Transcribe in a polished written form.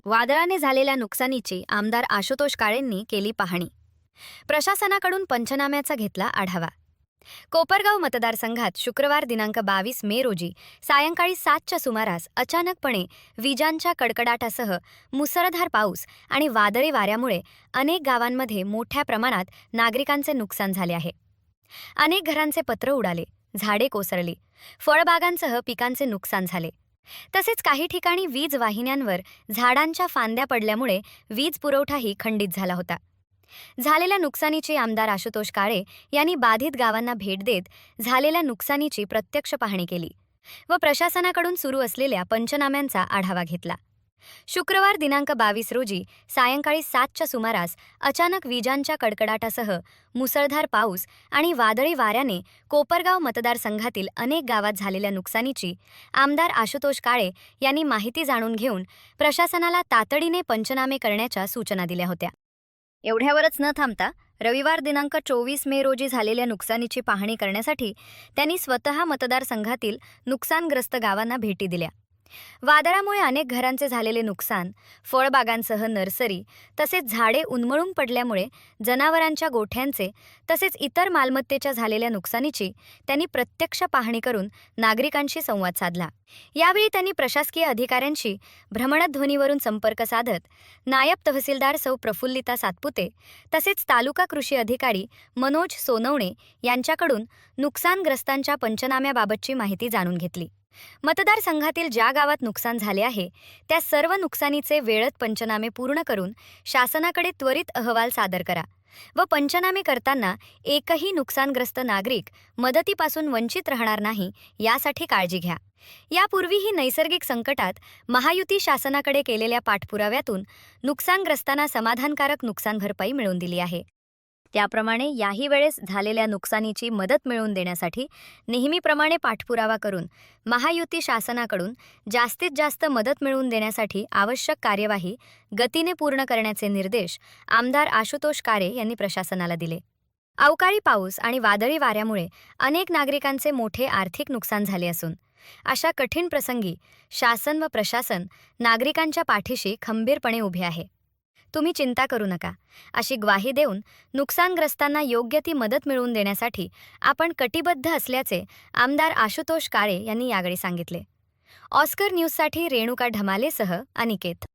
वादळाने झालेल्या नुकसानीची आमदार आशुतोष काळेंनी केली पाहणी. प्रशासनाकडून पंचनाम्याचा घेतला आढावा. कोपरगाव मतदारसंघात शुक्रवार दिनांक 22 मे रोजी सायंकाळी 7च्या सुमारास अचानकपणे विजांच्या कडकडाटासह मुसळधार पाऊस आणि वादळी वाऱ्यामुळे अनेक गावांमध्ये मोठ्या प्रमाणात नागरिकांचे नुकसान झाले आहे. अनेक घरांचे पत्र उडाले, झाडे कोसळली, फळबागांसह पिकांचे नुकसान झाले. तसेच काही ठिकाणी वीज वाहिन्यांवर झाडांच्या फांद्या पडल्यामुळे वीज पुरवठाही खंडित झाला होता. झालेल्या नुकसानीची आमदार आशुतोष काळे यांनी बाधित गावांना भेट देत झालेल्या नुकसानीची प्रत्यक्ष पाहणी केली व प्रशासनाकडून सुरू असलेल्या पंचनाम्यांचा आढावा घेतला. शुक्रवार दिनांक 22 रोजी सायंकाळी 7च्या सुमारास अचानक विजांच्या कडकडाटासह मुसळधार पाऊस आणि वादळी वाऱ्याने कोपरगाव मतदारसंघातील अनेक गावात झालेल्या नुकसानीची आमदार आशुतोष काळे यांनी माहिती जाणून घेऊन प्रशासनाला तातडीने पंचनामे करण्याच्या सूचना दिल्या होत्या. एवढ्यावरच न थांबता रविवार दिनांक 24 मे रोजी झालेल्या नुकसानीची पाहणी करण्यासाठी त्यांनी स्वतः मतदारसंघातील नुकसानग्रस्त गावांना भेटी दिल्या. वादळामुळे अनेक घरांचे झालेले नुकसान, फळबागांसह नर्सरी तसेच झाडे उन्मळून पडल्यामुळे जनावरांच्या गोठ्यांचे तसेच इतर मालमत्तेच्या झालेल्या नुकसानीची त्यांनी प्रत्यक्ष पाहणी करून नागरिकांशी संवाद साधला. यावेळी त्यांनी प्रशासकीय अधिकाऱ्यांशी भ्रमणध्वनीवरून संपर्क साधत नायब तहसीलदार सौ प्रफुल्लिता सातपुते तसेच तालुका कृषी अधिकारी मनोज सोनवणे यांच्याकडून नुकसानग्रस्तांच्या पंचनाम्याबाबतची माहिती जाणून घेतली. मतदारसंघातील ज्या गावात नुकसान झाले आहे त्या सर्व नुकसानीचे वेळेत पंचनामे पूर्ण करून शासनाकडे त्वरित अहवाल सादर करा व पंचनामे करताना एकही नुकसानग्रस्त नागरिक मदतीपासून वंचित राहणार नाही यासाठी काळजी घ्या. यापूर्वीही नैसर्गिक संकटात महायुती शासनाकडे केलेल्या पाठपुराव्यातून नुकसानग्रस्तांना समाधानकारक नुकसान भरपाई मिळवून दिली आहे. त्याप्रमाणे याही वेळेस झालेल्या नुकसानीची मदत मिळवून देण्यासाठी नेहमीप्रमाणे पाठपुरावा करून महायुती शासनाकडून जास्तीत जास्त मदत मिळवून देण्यासाठी आवश्यक कार्यवाही गतीने पूर्ण करण्याचे निर्देश आमदार आशुतोष काळे यांनी प्रशासनाला दिले. अवकाळी पाऊस आणि वादळी वाऱ्यामुळे अनेक नागरिकांचे मोठे आर्थिक नुकसान झाले असून अशा कठीण प्रसंगी शासन व प्रशासन नागरिकांच्या पाठीशी खंबीरपणे उभे आहे. तुम्ही चिंता करू नका अशी ग्वाही देऊन नुकसानग्रस्तांना योग्य ती मदत मिळवून देण्यासाठी आपण कटिबद्ध असल्याचे आमदार आशुतोष काळे यांनी यावेळी सांगितले. ऑस्कर न्यूजसाठी रेणुका ढमालेसह अनिकेत.